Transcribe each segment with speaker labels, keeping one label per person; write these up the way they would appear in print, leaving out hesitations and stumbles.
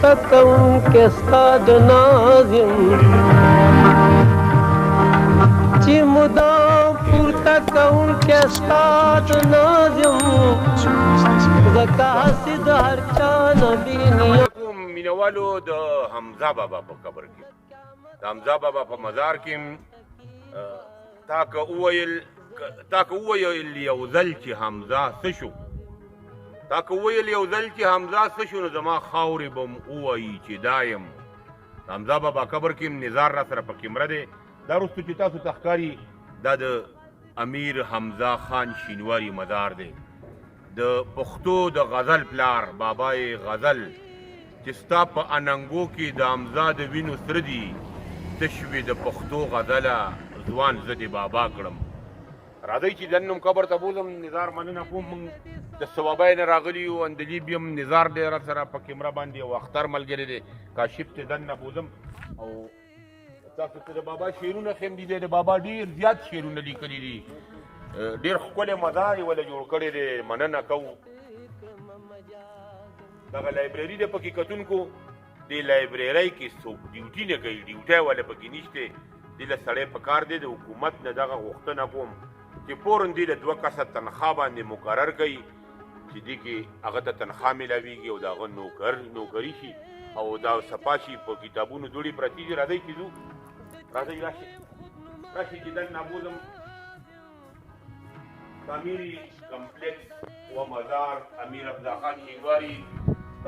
Speaker 1: پورته کوونکی ستا د ناز یم چې مدام پورته کوونکی ستا د ناز یم ځکه هسې د هر چا نه بېنیاز
Speaker 2: مینوالو د حمزه بابا په قبر کې د حمزه بابا په مزار کې تا که وویل یو ځل چې حمزه څه شو تا که وویل یو ځل چې حمزه څه شو نو زما خاورې به م ووایي چې دا یم د حمزه بابا قبر کې نظار را سره پکې مړه دی دا وروستو چې تاسو ته ښکاري دا د امیر حمزه خان شینواري مزار دی د پښتو د غزل پلار بابای غزل چې ستا په اننګو کې د حمزه د وینو سره دي ته شوې د پښتو غزله ځوان زه دې بابا کړم راځئ چې دننم قبر ته بوځم نظار مننه کوم موږ د ثوابای نه راغلي یو اندلیب یم نظار دی را سره په کیمره باندې او اختر ملګری دی کاشف ته دننه بوځم او تاسو ته د بابا شعرونه ښیم دي د بابا ډېر زیات شعرونه لیکلي دي ډېر ښکلی مزار یې وله جوړ کړی دی مننه کوو دغه لایبرري د پکې کتونکو دې لایبررۍ کې څوک ډیوټي نه کوي ډیوټی والا پکې نشته دې له سړی په کار دی د حکومت نه دغه غوښتنه کوم چې فوراً دې له 2 کسه تنخوا باندې مقرر کوي چې دې کې هغه ته تنخوا میلاویږي او د هغه نوکري شي او دا صفا شي په کتابونو دوړې پرتې دي راځئ چې ځو راځئ راشئ چې دننه بوځم تعمیری کمپلیکس و مزار امیر حمزه خان شینواری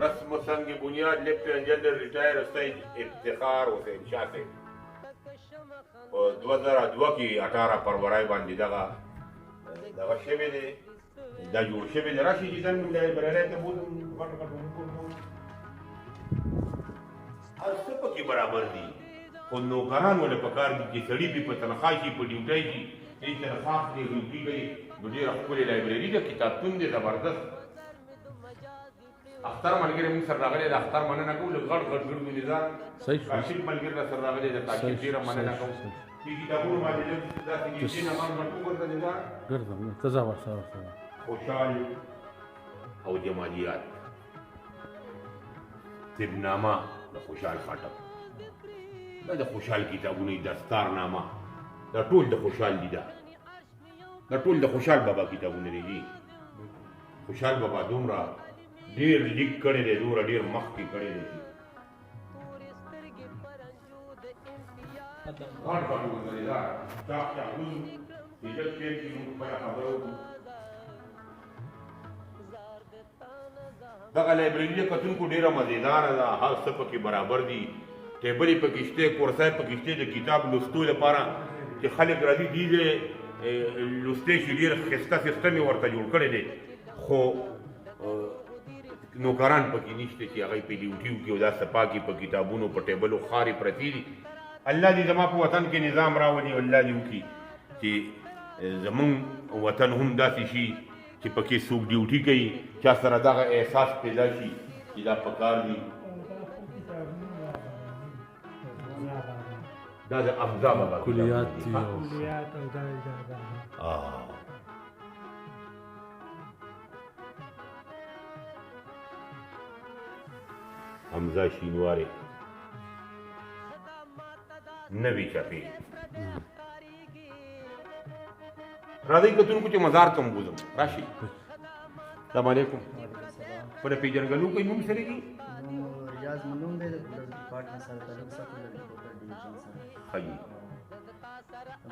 Speaker 2: رسم و سنگ بنیاد لیفٹیننٹ جنرل ریٹائر سید افتخار حسین شاہ سے 2002 کې 18 فروری باندې دغه شوی دی دا جوړ شوی دی راشي چې دننه لایبررۍ ته بوځم هر څه پکې برابر دي خو نوکران ولې پکار دي چې سړي بې په تنخوا شي په ډیوټۍ شي دې تنخوا اخلي ډیوټي کوي نو ډېره ښکلې لایبرري ده کتابتون دی زبردست اختر ملګری موږ سره راغلی د اختر مننه کوو لږ غټ ګرځو نظام کاشف ملګري را سره راغلی د کاشف ډېره مننه کوو دې کتابونو باندې لږ داسې نږدې نه غټ ورته نظام
Speaker 3: ګرځم ته ځه ورسره
Speaker 2: خوشحال او جمالیات طبنامه د خوشحال خټک دا د خوشحال کتابونه دستارنامه دا ټول د خوشحال دي دا ټول د خوشحال بابا کتابونه دي خوشحال بابا دومره ډېر لیک کړی دی دومره ډېر مخکې کړی دی غټ غټ وزریدار چاق چاقون عزت شعر کې موږ خپله خبره وکړو دغه لایبرري د کتونکو ډېره مزېداره ده هر څه پکې برابر دي ټیبلې پکې شته کورسۍ پکې شته د کتاب لوستو لپاره چې خلک راځي دي لوستی شي ډېر ښایسته سیسټم یې ورته جوړ کړی دی خو نوکران پکې نشته چې هغه په ډیوټي وکړي او دا صفا کړي په کتابونو په ټیبلو خارې پرتې دي الله دې زما په وطن کې نظام راولي الله دې وکړي چې زمونږ وطن هم داسې شي چې پکې څوک ډیوټي کوي چا سره دغه احساس پیدا شي چې دا پکار دي دا د حمزه بابا
Speaker 3: کلیات دي
Speaker 2: حمزه شینواری نوی چپی راځئ کتونکو چې مزار ته م بوځم راشي السلام علیکم په پیژنګلو کوئی نوم سره دي
Speaker 4: ریاض منوم دی د ډپارټمنټ سره تعلق ساتل د ریپورټر ډیویژن سره
Speaker 2: ښه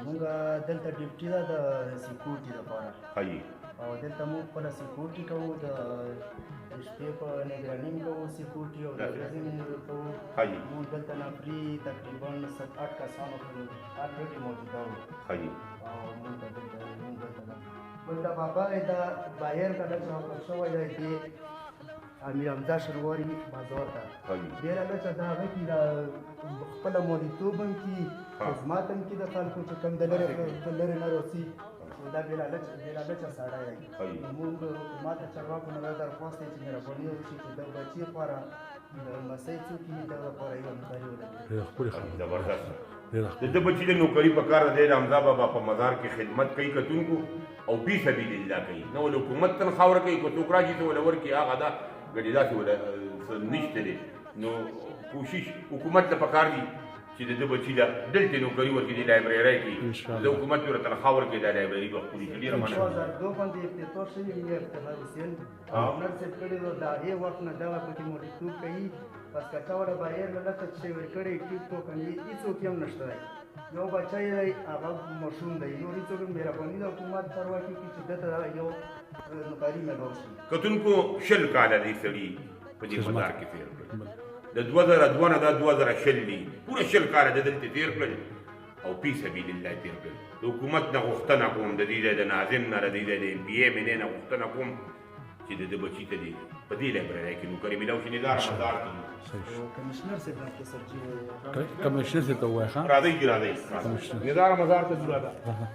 Speaker 4: موږ دلته ډیوټي ده د سکیورټي لپاره
Speaker 2: ښه
Speaker 4: او دلته موږ خپله سکیورټي کوو د شپې په نګراني کوو سکیورټي او د ورځې کوو موږ دلته نفري تقریبا 7-8 کسانو الریډي موجوده وو او موږ دلته بل د بابا دا بایر کله چې وقف شوی دی د امیر حمزه شینواري بازار ته ډېره لچه د هغه کې د خپله مریتوب هم کي خدمات هم کي د خلکو چې کوم د لرې نه راسي دا بېله لچه سړی دی موږ حکومت د چارواکو نه دا درخواست دی چې مهرباني وشي چې د بچي لپاره د لمسۍ څوک وي د لپاره یو همکاري ولري
Speaker 2: زبردست د ده بچي د نوکري په کار دی د حمزه بابا په مزار کې خدمت کوي کتونکو او فی سبیل الله کوي نه ولې حکومت تنخوا ورکوي که څوک راشي ته ولې ورکړي هغه ده ګډې داسې څه نشته دی نو کوشش حکومت ته پکار دي چې د ده بچي له دلته نوکري ورکړي د لایبررۍ کې د حکومت ورته تنخوا ورکړي دا لایبرري به پورې کړي ډېره مننه
Speaker 4: 2002 باندې افتتاح شوی وي افتخار حسین گورنر صاحب کړی و د هغې وخت نه دغه پکې مریتوب کوي پس که چا وړه بهر له لکه چې ورکړی ټیک ټوک هېڅوک هم نشته دی یو بچی دی هغه ماشوم دی نور هېڅوک هم مهرباني د حکومت پروا کې چې ده ته یو نوکري میلاو شي
Speaker 2: کتونکو 10 کاله دی سړي په دې مدار کې تېر کړل د 2002 نه دا 2020 دي پوره 10 کاله د دلته تېر کړل او فی سبیل الله تېر کړل د حکومت نه غوښتنه کوم د دې د ناظم نه د دې د MPA منې نه غوښتنه کوم چې د بچي ته دي په دې لایبررۍ کې نوکري میلاو شي نظار مدار کې
Speaker 4: کمشنر صاحب راته سبجي
Speaker 3: کمشنر صاحب ته ووایه ښه
Speaker 2: راځئ نظار مدار ته ضرورت ده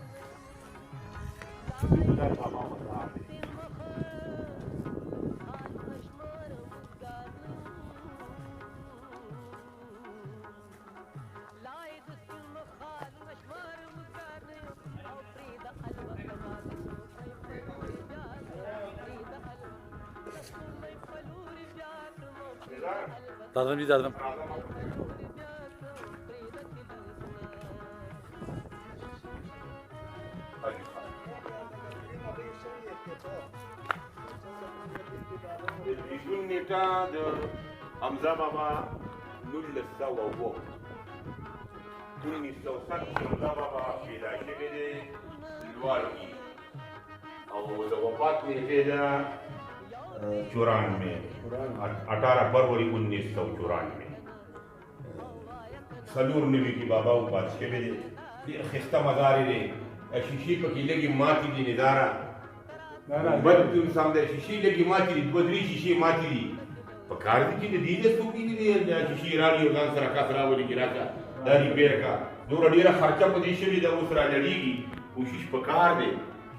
Speaker 3: دادم جی دادم
Speaker 2: بیشون نیټه د حمزه بابا 1909 حمزه بابا پیدا شوی دی لوړ کې او د وفات نیټه ده 94 18 फरवरी 1994 سلور نوی کی بابا وفات شوی دی ډېر ښایسته مزار دی شیشې پکې لږې ماتې دي نظاره بد انسان دی شیشې لږې ماتې دي 2-3 شیشې ماتې دي په کار دي چې د دې د څوک دي دا شیشې راړي او ځان سره کاس راولي چې راکړه دا ریپیر کا دومره ډېره خرچه په دې شوې ده اوس رالړېږي کوشش په کار دی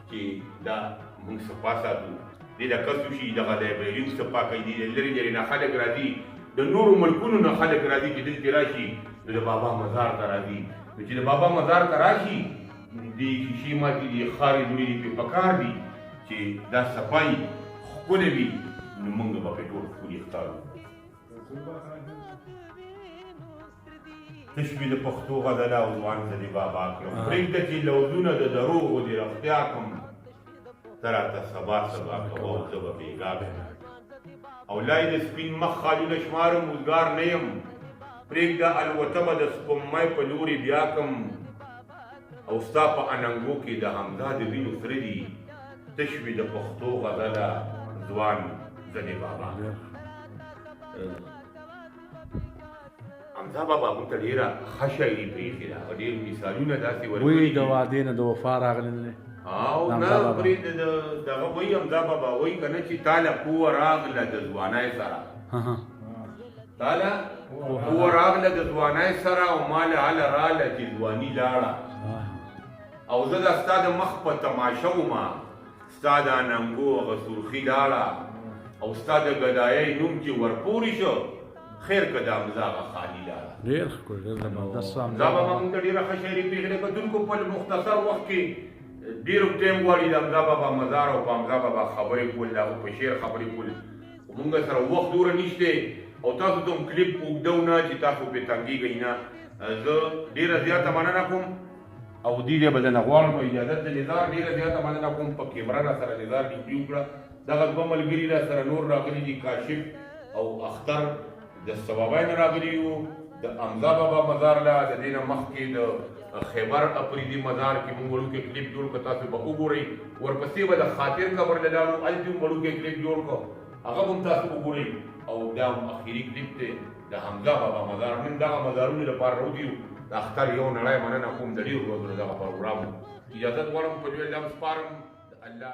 Speaker 2: چې دا موږ صفا ساتو دې د کسو شي دغه لایبرري صفا کوي دې لرې لرې نه خلک راځي د نورو ملکونو نه خلک راځي چې دلته راشي نو د بابا مزار ته راځي نو چې د بابا مزار ته راشي دې شیشې ماتې دي خارې دوړې دي پرې پکار دي چې دا صفایي ښکلې وي نو موږ به پرې ټول ښکلي ښکارو تشبي د پښتو غزله او ځوان ته دې بابا کړم پرېږده چې لوظونه د دروغو دې رښتیا کړم ته راته سبا کوه او زه به بېګا کړم او لای د سپین مخ خالونه شمارم اوزګار نه یم پرېږده الوته به د سپوږمۍ په لورې بیا کړم او ستا په اننګو کې د حمزه د وینو سره دي تشوي د پښتو غزله ځوان ځنې بابا حمزه بابا موږ ته ډېره ښه شاعري پرېښې ده ډېر مثالونه داسې
Speaker 3: وایي د وعدې نه د وفا راغلی نه دی
Speaker 2: او نه پرې دغه وایي حمزه بابا وایي که نه چې تاله قوه راغله د ځوانۍ سره تاله قوه راغله د ځوانۍ سره او ما له هله راله چې ځواني لاړه او زه د ستا د مخ په تماشه ومه ستا د اننګو هغه سرخي لاړه او ستا د ګدایۍ نوم چې ورپورې شو خیر که د حمزه هغه خالي لاړه
Speaker 3: ډېر ښکلی ډېر زبردست
Speaker 2: حمزه بابا موږ ته ډېره ښه شاعري پرېښې ده کتونکو په مختصر وخت کې ډېر ټایم غواړي د حمزه بابا مزار او په حمزه بابا خبرې کول د هغه په شعر خبرې کول خو موږ سره وخت دومره نشته او تاسو ته هم کلیپ اوږده نه چې تاسو پرې تنګېږئ نه زه ډېره زیاته مننه کوم او دې ځای به زه نه غواړم اجازت د نظار ډېره زیاته مننه کوم په کیمره را سره نظار ډیوټي وکړه دغه دوه ملګري را سره نور راغلي دي کاشف او اختر د ثوابین راغلي وو د حمزه بابا مزار له د دې نه مخکې د خیبر اپریدي مزار کې موږ وړوکی کلیپ جوړ کړ تاسو به وګورئ ورپسې به د خاطر قبر له لاړو هلته هم وړوکی کلیپ جوړ کړ هغه به هم تاسو وګورئ او دا هم اخري کلیپ دی د حمزه بابا مزار نن دغه مزارونو لپاره راوځي د اختر یو نړۍ مننه کوم د ډېرو ورځو دغه پروګرام اجازت غواړم په دې الله سپارم الله